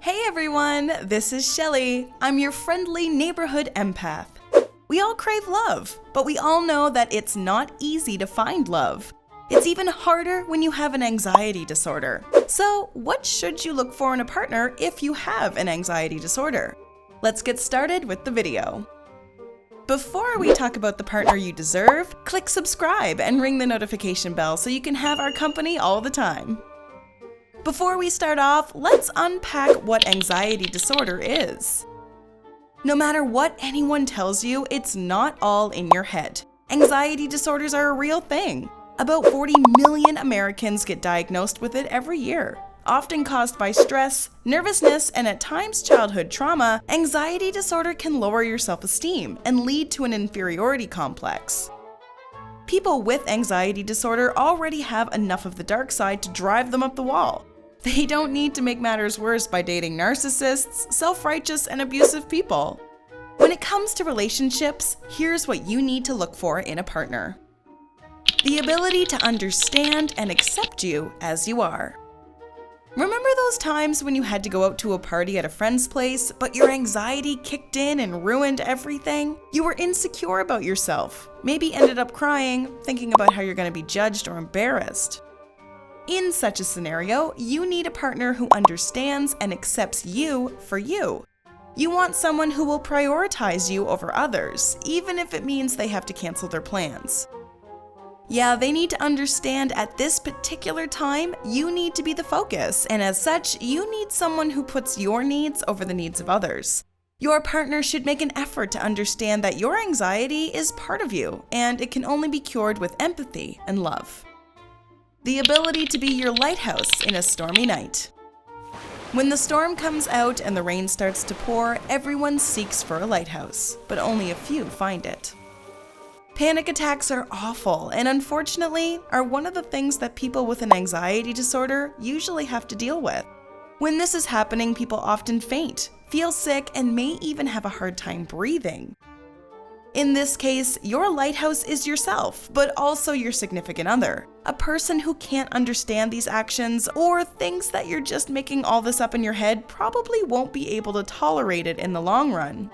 Hey everyone, this is Shelly. I'm your friendly neighborhood empath. We all crave love, but we all know that it's not easy to find love. It's even harder when you have an anxiety disorder. So, what should you look for in a partner if you have an anxiety disorder? Let's get started with the video. Before we talk about the partner you deserve, click subscribe and ring the notification bell so you can have our company all the time. Before we start off, let's unpack what anxiety disorder is. No matter what anyone tells you, it's not all in your head. Anxiety disorders are a real thing. About 40 million Americans get diagnosed with it every year. Often caused by stress, nervousness, and at times childhood trauma, anxiety disorder can lower your self-esteem and lead to an inferiority complex. People with anxiety disorder already have enough of the dark side to drive them up the wall. They don't need to make matters worse by dating narcissists, self-righteous, and abusive people. When it comes to relationships, here's what you need to look for in a partner. The ability to understand and accept you as you are. Remember those times when you had to go out to a party at a friend's place, but your anxiety kicked in and ruined everything? You were insecure about yourself, maybe ended up crying, thinking about how you're going to be judged or embarrassed. In such a scenario, you need a partner who understands and accepts you for you. You want someone who will prioritize you over others, even if it means they have to cancel their plans. Yeah, they need to understand at this particular time, you need to be the focus, and as such, you need someone who puts your needs over the needs of others. Your partner should make an effort to understand that your anxiety is part of you, and it can only be cured with empathy and love. The ability to be your lighthouse in a stormy night. When the storm comes out and the rain starts to pour, everyone seeks for a lighthouse, but only a few find it. Panic attacks are awful and unfortunately are one of the things that people with an anxiety disorder usually have to deal with. When this is happening, people often faint, feel sick, and may even have a hard time breathing. In this case, your lighthouse is yourself, but also your significant other. A person who can't understand these actions or thinks that you're just making all this up in your head probably won't be able to tolerate it in the long run.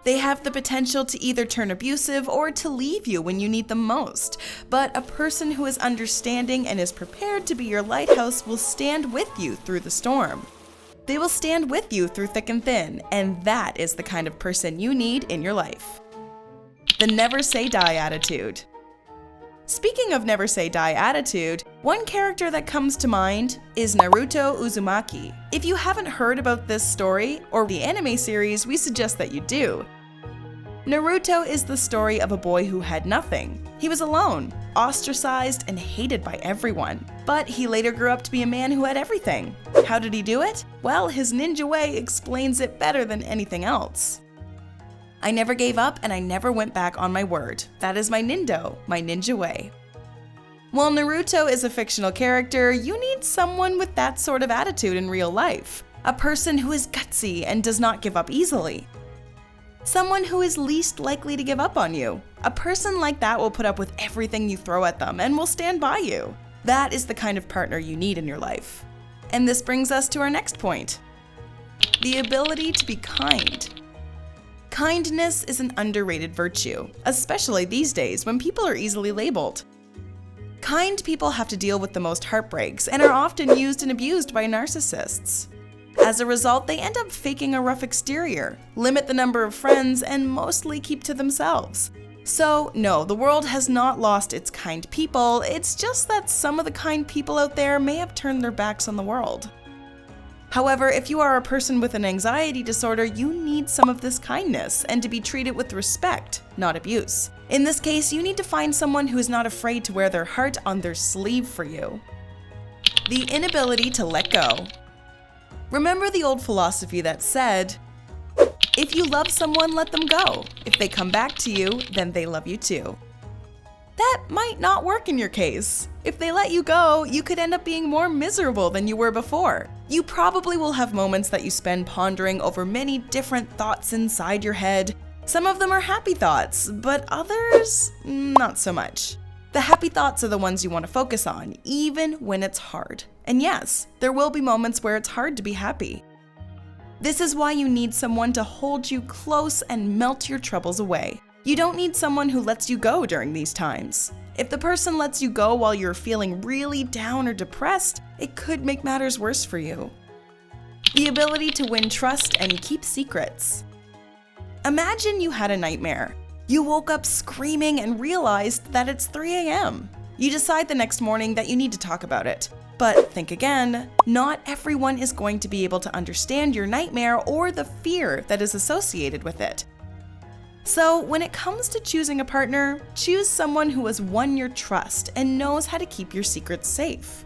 They have the potential to either turn abusive or to leave you when you need them most. But a person who is understanding and is prepared to be your lighthouse will stand with you through the storm. They will stand with you through thick and thin, and that is the kind of person you need in your life. The never say die attitude. Speaking of never say die attitude, one character that comes to mind is Naruto Uzumaki. If you haven't heard about this story or the anime series, we suggest that you do. Naruto is the story of a boy who had nothing. He was alone, ostracized, and hated by everyone. But he later grew up to be a man who had everything. How did he do it? Well, his ninja way explains it better than anything else. I never gave up and I never went back on my word. That is my nindo, my ninja way. While Naruto is a fictional character, you need someone with that sort of attitude in real life. A person who is gutsy and does not give up easily. Someone who is least likely to give up on you. A person like that will put up with everything you throw at them and will stand by you. That is the kind of partner you need in your life. And this brings us to our next point. The ability to be kind. Kindness is an underrated virtue, especially these days when people are easily labeled. Kind people have to deal with the most heartbreaks and are often used and abused by narcissists. As a result, they end up faking a rough exterior, limit the number of friends, and mostly keep to themselves. So, no, the world has not lost its kind people, it's just that some of the kind people out there may have turned their backs on the world. However, if you are a person with an anxiety disorder, you need some of this kindness and to be treated with respect, not abuse. In this case, you need to find someone who is not afraid to wear their heart on their sleeve for you. The inability to let go. Remember the old philosophy that said, if you love someone, let them go. If they come back to you, then they love you too. That might not work in your case. If they let you go, you could end up being more miserable than you were before. You probably will have moments that you spend pondering over many different thoughts inside your head. Some of them are happy thoughts, but others, not so much. The happy thoughts are the ones you want to focus on, even when it's hard. And yes, there will be moments where it's hard to be happy. This is why you need someone to hold you close and melt your troubles away. You don't need someone who lets you go during these times. If the person lets you go while you're feeling really down or depressed, it could make matters worse for you. The ability to win trust and keep secrets. Imagine you had a nightmare. You woke up screaming and realized that it's 3 a.m. You decide the next morning that you need to talk about it. But think again, not everyone is going to be able to understand your nightmare or the fear that is associated with it. So when it comes to choosing a partner, choose someone who has won your trust and knows how to keep your secrets safe.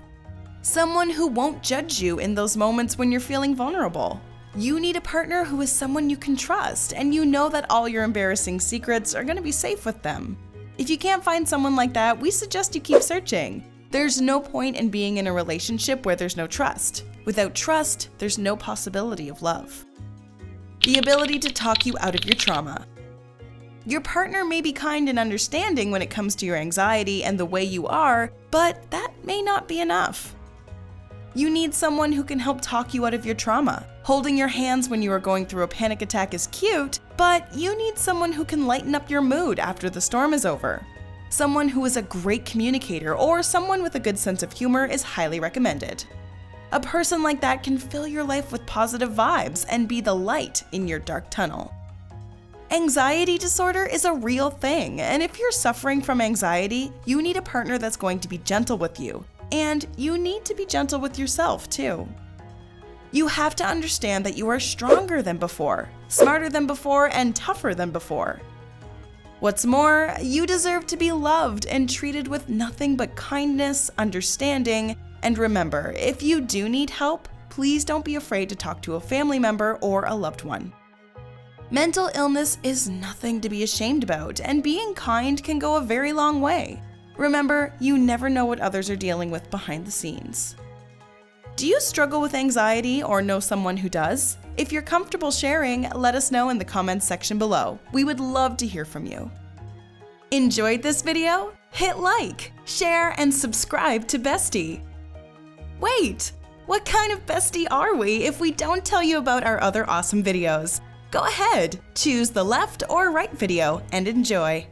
Someone who won't judge you in those moments when you're feeling vulnerable. You need a partner who is someone you can trust and you know that all your embarrassing secrets are going to be safe with them. If you can't find someone like that, we suggest you keep searching. There's no point in being in a relationship where there's no trust. Without trust, there's no possibility of love. The ability to talk you out of your trauma. Your partner may be kind and understanding when it comes to your anxiety and the way you are, but that may not be enough. You need someone who can help talk you out of your trauma. Holding your hands when you are going through a panic attack is cute, but you need someone who can lighten up your mood after the storm is over. Someone who is a great communicator or someone with a good sense of humor is highly recommended. A person like that can fill your life with positive vibes and be the light in your dark tunnel. Anxiety disorder is a real thing, and if you're suffering from anxiety, you need a partner that's going to be gentle with you. And you need to be gentle with yourself, too. You have to understand that you are stronger than before, smarter than before, and tougher than before. What's more, you deserve to be loved and treated with nothing but kindness, understanding, and remember, if you do need help, please don't be afraid to talk to a family member or a loved one. Mental illness is nothing to be ashamed about, and being kind can go a very long way. Remember, you never know what others are dealing with behind the scenes. Do you struggle with anxiety or know someone who does? If you're comfortable sharing, let us know in the comments section below. We would love to hear from you. Enjoyed this video? Hit like, share, and subscribe to Bestie. Wait, what kind of bestie are we if we don't tell you about our other awesome videos? Go ahead, choose the left or right video and enjoy.